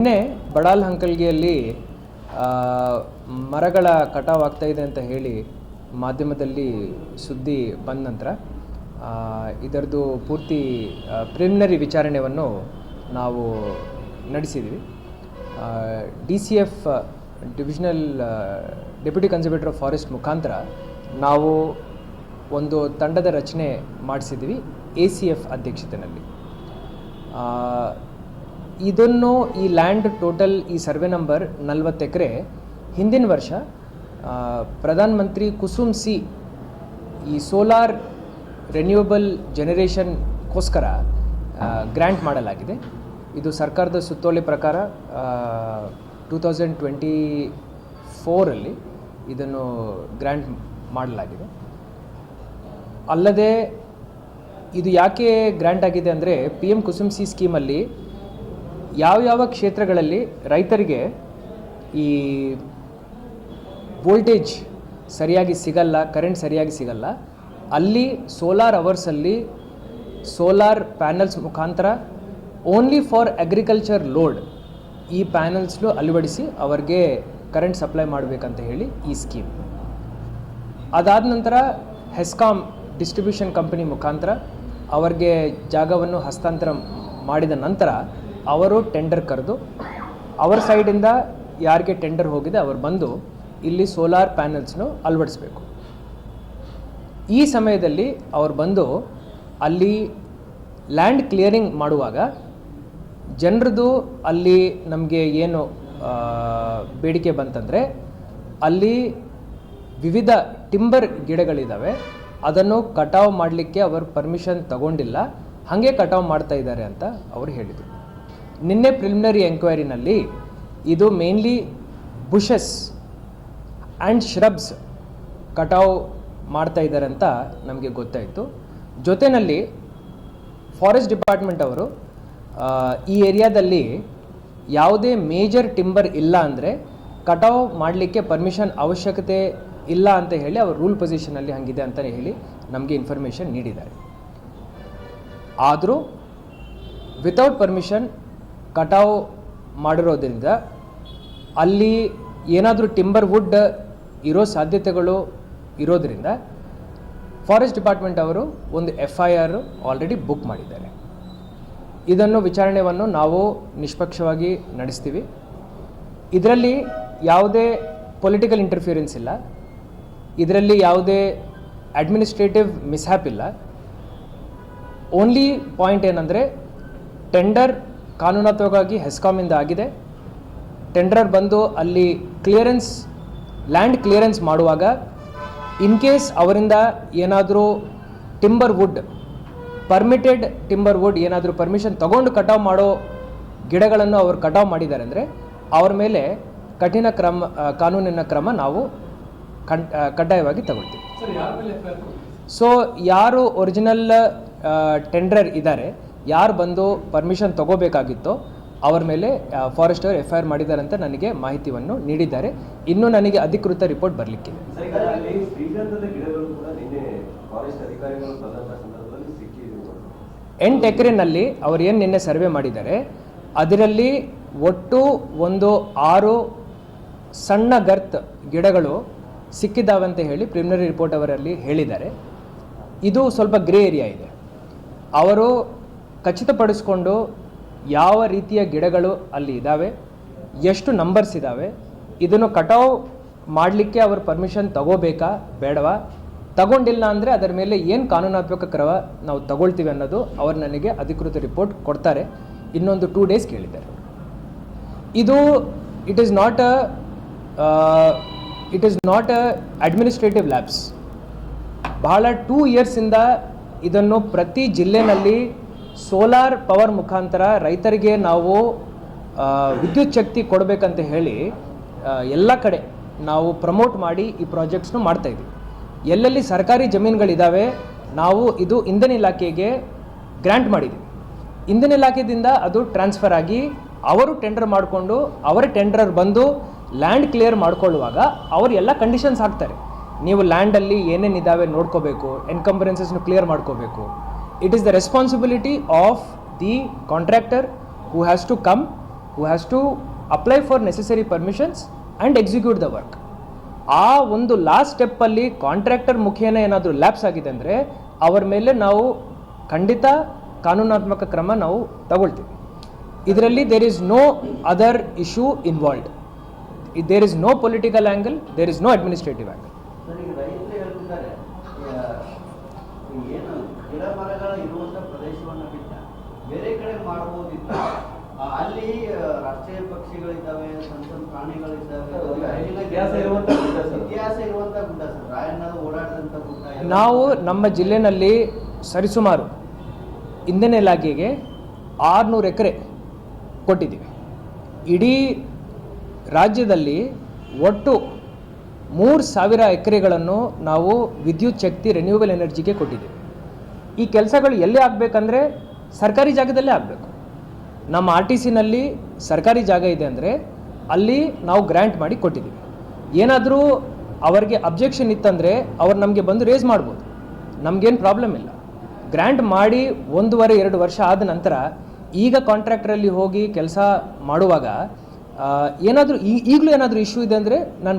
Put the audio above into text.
ನಿನ್ನೆ ಬಡಾಲ್ ಹಂಕಲ್ಗಿಯಲ್ಲಿ ಮರಗಳ ಕಟಾವ್ ಆಗ್ತಾ ಇದೆ ಅಂತ ಹೇಳಿ ಮಾಧ್ಯಮದಲ್ಲಿ ಸುದ್ದಿ ಬಂದ ನಂತರ ಇದರದ್ದು ಪೂರ್ತಿ ಪ್ರಿಲಿಮಿನರಿ ವಿಚಾರಣೆಯನ್ನು ನಾವು ನಡೆಸಿದ್ವಿ. DCF divisional deputy conservator of forest ಮುಖಾಂತರ ನಾವು ಒಂದು ತಂಡದ ರಚನೆ ಮಾಡಿಸಿದ್ವಿ ACF ಅಧ್ಯಕ್ಷತೆಯಲ್ಲಿ. ಇದನ್ನು ಈ ಲ್ಯಾಂಡ್ ಟೋಟಲ್ ಈ ಸರ್ವೆ ನಂಬರ್ 40 ಎಕರೆ ಹಿಂದಿನ ವರ್ಷ ಪ್ರಧಾನ ಮಂತ್ರಿ ಕುಸುಮ್ ಸಿ ಈ ಸೋಲಾರ್ ರೆನ್ಯೂಯಬಲ್ ಜನರೇಷನ್ಗೋಸ್ಕರ ಗ್ರ್ಯಾಂಟ್ ಮಾಡಲಾಗಿದೆ. ಇದು ಸರ್ಕಾರದ ಸುತ್ತೋಲೆ ಪ್ರಕಾರ 2024 ಇದನ್ನು ಗ್ರ್ಯಾಂಟ್ ಮಾಡಲಾಗಿದೆ. ಅಲ್ಲದೆ ಇದು ಯಾಕೆ ಗ್ರ್ಯಾಂಟ್ ಆಗಿದೆ ಅಂದರೆ PM ಕುಸುಮ್ ಸಿ ಸ್ಕೀಮಲ್ಲಿ ಯಾವ ಕ್ಷೇತ್ರಗಳಲ್ಲಿ ರೈತರಿಗೆ ಈ ವೋಲ್ಟೇಜ್ ಸರಿಯಾಗಿ ಸಿಗಲ್ಲ, ಕರೆಂಟ್ ಸರಿಯಾಗಿ ಸಿಗಲ್ಲ, ಅಲ್ಲಿ ಸೋಲಾರ್ ಅವರ್ಸಲ್ಲಿ ಸೋಲಾರ್ ಪ್ಯಾನಲ್ಸ್ ಮುಖಾಂತರ ಓನ್ಲಿ ಫಾರ್ ಅಗ್ರಿಕಲ್ಚರ್ ಲೋಡ್ ಈ ಪ್ಯಾನಲ್ಸ್ಲು ಅಳವಡಿಸಿ ಅವ್ರಿಗೆ ಕರೆಂಟ್ ಸಪ್ಲೈ ಮಾಡಬೇಕಂತ ಹೇಳಿ ಈ ಸ್ಕೀಮ್. ಅದಾದ ನಂತರ ಹೆಸ್ಕಾಮ್ ಡಿಸ್ಟ್ರಿಬ್ಯೂಷನ್ ಕಂಪನಿ ಮುಖಾಂತರ ಅವ್ರಿಗೆ ಜಾಗವನ್ನು ಹಸ್ತಾಂತರ ಮಾಡಿದ ನಂತರ ಅವರು ಟೆಂಡರ್ ಕರೆದು ಅವರ ಸೈಡಿಂದ ಯಾರಿಗೆ ಟೆಂಡರ್ ಹೋಗಿದೆ ಅವರು ಬಂದು ಇಲ್ಲಿ ಸೋಲಾರ್ ಪ್ಯಾನಲ್ಸ್ನು ಅಳವಡಿಸಬೇಕು. ಈ ಸಮಯದಲ್ಲಿ ಅವ್ರು ಬಂದು ಅಲ್ಲಿ ಲ್ಯಾಂಡ್ ಕ್ಲಿಯರಿಂಗ್ ಮಾಡುವಾಗ ಜನರದು ಅಲ್ಲಿ ನಮಗೆ ಏನು ಬೇಡಿಕೆ ಬಂತಂದರೆ ಅಲ್ಲಿ ವಿವಿಧ ಟಿಂಬರ್ ಗಿಡಗಳಿದ್ದಾವೆ, ಅದನ್ನು ಕಟಾವು ಮಾಡಲಿಕ್ಕೆ ಅವರು ಪರ್ಮಿಷನ್ ತಗೊಂಡಿಲ್ಲ, ಹಾಗೆ ಕಟಾವು ಮಾಡ್ತಾ ಇದ್ದಾರೆ ಅಂತ ಅವರು ಹೇಳಿದರು. ನಿನ್ನೆ ಪ್ರಿಲಿಮಿನರಿ ಎಂಕ್ವೈರಿನಲ್ಲಿ ಇದು ಮೇನ್ಲಿ ಬುಷಸ್ ಆ್ಯಂಡ್ ಶ್ರಬ್ಸ್ ಕಟಾವು ಮಾಡ್ತಾ ಇದ್ದಾರೆ ಅಂತ ನಮಗೆ ಗೊತ್ತಾಯಿತು. ಜೊತೆಯಲ್ಲಿ ಫಾರೆಸ್ಟ್ ಡಿಪಾರ್ಟ್ಮೆಂಟ್ ಅವರು ಈ ಏರಿಯಾದಲ್ಲಿ ಯಾವುದೇ ಮೇಜರ್ ಟಿಂಬರ್ ಇಲ್ಲ ಅಂದರೆ ಕಟಾವು ಮಾಡಲಿಕ್ಕೆ ಪರ್ಮಿಷನ್ ಅವಶ್ಯಕತೆ ಇಲ್ಲ ಅಂತ ಹೇಳಿ ಅವರು ರೂಲ್ ಪೊಸಿಷನಲ್ಲಿ ಹಂಗಿದೆ ಅಂತಲೇ ಹೇಳಿ ನಮಗೆ ಇನ್ಫಾರ್ಮೇಷನ್ ನೀಡಿದ್ದಾರೆ. ಆದರೂ ವಿತೌಟ್ ಪರ್ಮಿಷನ್ ಕಟಾವು ಮಾಡಿರೋದ್ರಿಂದ ಅಲ್ಲಿ ಏನಾದರೂ ಟಿಂಬರ್ ವುಡ್ ಇರೋ ಸಾಧ್ಯತೆಗಳು ಇರೋದರಿಂದ ಫಾರೆಸ್ಟ್ ಡಿಪಾರ್ಟ್ಮೆಂಟ್ ಅವರು ಒಂದು FIR ಆಲ್ರೆಡಿ ಬುಕ್ ಮಾಡಿದ್ದಾರೆ. ಇದನ್ನು ವಿಚಾರಣೆಯನ್ನು ನಾವು ನಿಷ್ಪಕ್ಷವಾಗಿ ನಡೆಸ್ತೀವಿ. ಇದರಲ್ಲಿ ಯಾವುದೇ ಪೊಲಿಟಿಕಲ್ ಇಂಟರ್ಫಿಯರೆನ್ಸ್ ಇಲ್ಲ, ಇದರಲ್ಲಿ ಯಾವುದೇ ಅಡ್ಮಿನಿಸ್ಟ್ರೇಟಿವ್ ಮಿಸ್ಹ್ಯಾಪ್ ಇಲ್ಲ. ಓನ್ಲಿ ಪಾಯಿಂಟ್ ಏನಂದರೆ ಟೆಂಡರ್ ಕಾನೂನಾತ್ಮಕವಾಗಿ ಹೆಸ್ಕಾಮಿಂದ ಆಗಿದೆ. ಟೆಂಡರ್ ಬಂದು ಅಲ್ಲಿ ಲ್ಯಾಂಡ್ ಕ್ಲಿಯರೆನ್ಸ್ ಮಾಡುವಾಗ ಇನ್ ಕೇಸ್ ಅವರಿಂದ ಏನಾದರೂ timber wood permitted timber wood ಏನಾದರೂ ಪರ್ಮಿಷನ್ ತಗೊಂಡು ಕಟಾವು ಮಾಡೋ ಗಿಡಗಳನ್ನು ಅವರು ಕಟಾವು ಮಾಡಿದ್ದಾರೆ ಅಂದರೆ ಅವ್ರ ಮೇಲೆ ಕಠಿಣ ಕಾನೂನಿನ ಕ್ರಮ ನಾವು ಕಡ್ಡಾಯವಾಗಿ ತಗೊಳ್ತೀವಿ. ಸೊ ಯಾರು ಒರಿಜಿನಲ್ ಟೆಂಡರ್ ಇದ್ದಾರೆ, ಯಾರು ಬಂದು ಪರ್ಮಿಷನ್ ತಗೋಬೇಕಾಗಿತ್ತೋ ಅವ್ರ ಮೇಲೆ ಫಾರೆಸ್ಟ್ ಅವರು FIR ಮಾಡಿದ್ದಾರೆ ಅಂತ ನನಗೆ ಮಾಹಿತಿಯನ್ನು ನೀಡಿದ್ದಾರೆ. ಇನ್ನೂ ನನಗೆ ಅಧಿಕೃತ ರಿಪೋರ್ಟ್ ಬರಲಿಕ್ಕಿದೆ. 8 ಎಕರೆನಲ್ಲಿ ಅವರು ಏನು ನಿನ್ನೆ ಸರ್ವೆ ಮಾಡಿದ್ದಾರೆ ಅದರಲ್ಲಿ ಒಟ್ಟು ಒಂದು 6 ಸಣ್ಣ ಗರ್ತ್ ಗಿಡಗಳು ಸಿಕ್ಕಿದ್ದಾವೆ ಅಂತ ಹೇಳಿ ಪ್ರಿಲಿಮಿನರಿ ರಿಪೋರ್ಟ್ ಅವರಲ್ಲಿ ಹೇಳಿದ್ದಾರೆ. ಇದು ಸ್ವಲ್ಪ ಗ್ರೇ ಏರಿಯಾ ಇದೆ. ಅವರು ಖಚಿತಪಡಿಸ್ಕೊಂಡು ಯಾವ ರೀತಿಯ ಗಿಡಗಳು ಅಲ್ಲಿ ಇದ್ದಾವೆ, ಎಷ್ಟು ನಂಬರ್ಸ್ ಇದ್ದಾವೆ, ಇದನ್ನು ಕಟಾವು ಮಾಡಲಿಕ್ಕೆ ಅವರು ಪರ್ಮಿಷನ್ ತಗೋಬೇಕಾ ಬೇಡವಾ, ತಗೊಂಡಿಲ್ಲ ಅಂದರೆ ಅದರ ಮೇಲೆ ಏನು ಕಾನೂನಾತ್ಮಕ ಕ್ರಮ ನಾವು ತಗೊಳ್ತೀವಿ ಅನ್ನೋದು ಅವರು ನನಗೆ ಅಧಿಕೃತ ರಿಪೋರ್ಟ್ ಕೊಡ್ತಾರೆ. ಇನ್ನೊಂದು 2 ಡೇಸ್ ಕೇಳಿದ್ದಾರೆ. ಇದು it is not a administrative labs. ಬಹಳ 2 ಇಯರ್ಸಿಂದ ಇದನ್ನು ಪ್ರತಿ ಜಿಲ್ಲೆಯಲ್ಲಿ ಸೋಲಾರ್ ಪವರ್ ಮುಖಾಂತರ ರೈತರಿಗೆ ನಾವು ವಿದ್ಯುತ್ ಶಕ್ತಿ ಕೊಡಬೇಕಂತ ಹೇಳಿ ಎಲ್ಲ ಕಡೆ ನಾವು ಪ್ರಮೋಟ್ ಮಾಡಿ ಈ ಪ್ರಾಜೆಕ್ಟ್ಸ್ನು ಮಾಡ್ತಾಯಿದ್ದೀವಿ. ಎಲ್ಲೆಲ್ಲಿ ಸರ್ಕಾರಿ ಜಮೀನುಗಳಿದ್ದಾವೆ ನಾವು ಇದು ಇಂಧನ ಇಲಾಖೆಗೆ ಗ್ರ್ಯಾಂಟ್ ಮಾಡಿದ್ದೀವಿ. ಇಂಧನ ಇಲಾಖೆಯಿಂದ ಅದು ಟ್ರಾನ್ಸ್ಫರ್ ಆಗಿ ಅವರು ಟೆಂಡರ್ ಮಾಡಿಕೊಂಡು ಅವರ ಟೆಂಡರ್ ಬಂದು ಲ್ಯಾಂಡ್ ಕ್ಲಿಯರ್ ಮಾಡ್ಕೊಳ್ಳುವಾಗ ಅವರು ಎಲ್ಲ ಕಂಡೀಷನ್ಸ್ ಹಾಕ್ತಾರೆ. ನೀವು ಲ್ಯಾಂಡಲ್ಲಿ ಏನೇನಿದ್ದಾವೆ ನೋಡ್ಕೋಬೇಕು, ಎನ್ಕಂಬರೆನ್ಸಸ್ನು ಕ್ಲಿಯರ್ ಮಾಡ್ಕೋಬೇಕು. It is the responsibility of the contractor who has to come, who has to apply for necessary permissions and execute the work. ಆ ಒಂದು ಲಾಸ್ಟ್ ಸ್ಟೆಪ್ಪಲ್ಲಿ ಕಾಂಟ್ರಾಕ್ಟರ್ ಮುಖೇನ ಏನಾದರೂ ಲ್ಯಾಪ್ಸ್ ಆಗಿದೆ ಅಂದರೆ ಅವರ ಮೇಲೆ ನಾವು ಖಂಡಿತ ಕಾನೂನಾತ್ಮಕ ಕ್ರಮ ನಾವು ತಗೊಳ್ತೀವಿ. ಇದರಲ್ಲಿ there is no other issue involved. There is no political angle, there is no administrative angle. Sir, ಈಗ ರೈತರು ಹೇಳ್ತಿದ್ದಾರೆ, ಏನು ಗಿಡ ಮರಗಳ ಇರುವಂಥ ಪ್ರದೇಶವನ್ನು ಬಿಟ್ಟ ಬೇರೆ ಕಡೆ ಮಾಡ್ಬೋದಿತ್ತು. ಅಲ್ಲಿ ರಾಷ್ಟ್ರೀಯ ಪಕ್ಷಿಗಳಿದ್ದಾವೆ, ಸಣ್ಣ ಪ್ರಾಣಿಗಳಿದ್ದಾವೆ, ಇತಿಹಾಸ ಇರುವಂಥ ಗುಡ್ಡ ಸರ್, ರಾಯಣ್ಣರು ಓಡಾಡಿದಂಥ ಗುಡ್ಡ. ನಾವು ನಮ್ಮ ಜಿಲ್ಲೆನಲ್ಲಿ ಸರಿಸುಮಾರು ಇಂಧನ ಇಲಾಖೆಗೆ 600 ಎಕರೆ ಕೊಟ್ಟಿದ್ದೀವಿ. ಇಡೀ ರಾಜ್ಯದಲ್ಲಿ ಒಟ್ಟು 3000 ಎಕರೆಗಳನ್ನು ನಾವು ವಿದ್ಯುತ್ ಶಕ್ತಿ ರಿನ್ಯೂವಬಲ್ ಎನರ್ಜಿಗೆ ಕೊಟ್ಟಿದ್ದೀವಿ. ಈ ಕೆಲಸಗಳು ಎಲ್ಲಿ ಆಗಬೇಕಂದ್ರೆ ಸರ್ಕಾರಿ ಜಾಗದಲ್ಲೇ ಆಗಬೇಕು. ನಮ್ಮ RTCನಲ್ಲಿ ಸರ್ಕಾರಿ ಜಾಗ ಇದೆ ಅಂದರೆ ಅಲ್ಲಿ ನಾವು ಗ್ರ್ಯಾಂಟ್ ಮಾಡಿ ಕೊಟ್ಟಿದ್ದೀವಿ. ಏನಾದರೂ ಅವರಿಗೆ ಅಬ್ಜೆಕ್ಷನ್ ಇತ್ತಂದರೆ ಅವ್ರು ನಮಗೆ ಬಂದು ರೇಸ್ ಮಾಡ್ಬೋದು, ನಮಗೇನು ಪ್ರಾಬ್ಲಮ್ ಇಲ್ಲ. ಗ್ರ್ಯಾಂಟ್ ಮಾಡಿ 1.5-2 ವರ್ಷ ಆದ ನಂತರ ಈಗ ಕಾಂಟ್ರಾಕ್ಟ್ರಲ್ಲಿ ಹೋಗಿ ಕೆಲಸ ಮಾಡುವಾಗ ಏನಾದರೂ ಈಗಲೂ ಏನಾದರೂ ಇಶ್ಯೂ ಇದೆ ಅಂದರೆ ನಾನು